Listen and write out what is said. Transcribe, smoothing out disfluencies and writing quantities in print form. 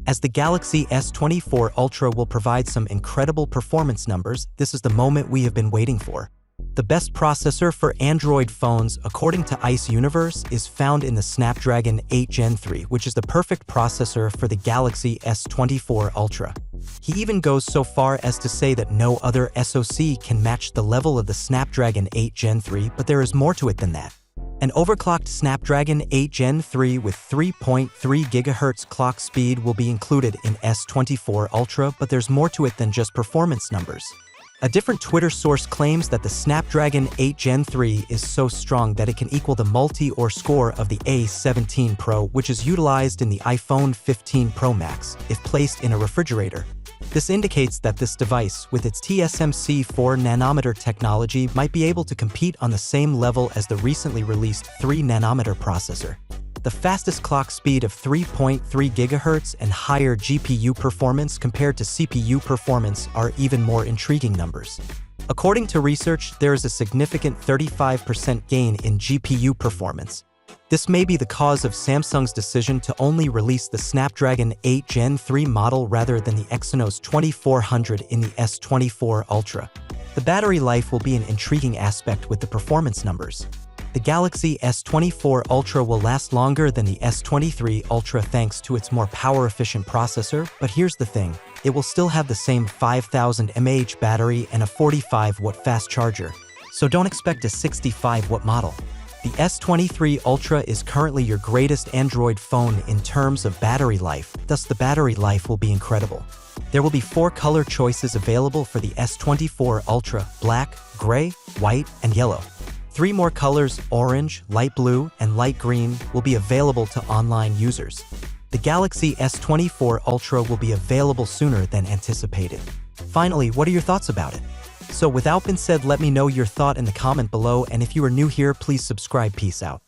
As the Galaxy S24 Ultra will provide some incredible performance numbers, this is the moment we have been waiting for. The best processor for Android phones, according to ICE Universe, is found in the Snapdragon 8 Gen 3, which is the perfect processor for the Galaxy S24 Ultra. He even goes so far as to say that no other SoC can match the level of the Snapdragon 8 Gen 3, but there is more to it than that. An overclocked Snapdragon 8 Gen 3 with 3.3 GHz clock speed will be included in S24 Ultra, but there's more to it than just performance numbers. A different Twitter source claims that the Snapdragon 8 Gen 3 is so strong that it can equal the multi-core score of the A17 Pro, which is utilized in the iPhone 15 Pro Max, if placed in a refrigerator. This indicates that this device, with its TSMC 4nm technology, might be able to compete on the same level as the recently released 3nm processor. The fastest clock speed of 3.3 GHz and higher GPU performance compared to CPU performance are even more intriguing numbers. According to research, there is a significant 35% gain in GPU performance. This may be the cause of Samsung's decision to only release the Snapdragon 8 Gen 3 model rather than the Exynos 2400 in the S24 Ultra. The battery life will be an intriguing aspect with the performance numbers. The Galaxy S24 Ultra will last longer than the S23 Ultra thanks to its more power-efficient processor, but here's the thing, it will still have the same 5000 mAh battery and a 45-watt fast charger, so don't expect a 65-watt model. The S23 Ultra is currently your greatest Android phone in terms of battery life, thus the battery life will be incredible. There will be 4 color choices available for the S24 Ultra: black, gray, white, and yellow. 3 more colors, orange, light blue, and light green, will be available to online users. The Galaxy S24 Ultra will be available sooner than anticipated. Finally, what are your thoughts about it? So without being said, let me know your thought in the comment below, and if you are new here, please subscribe. Peace out.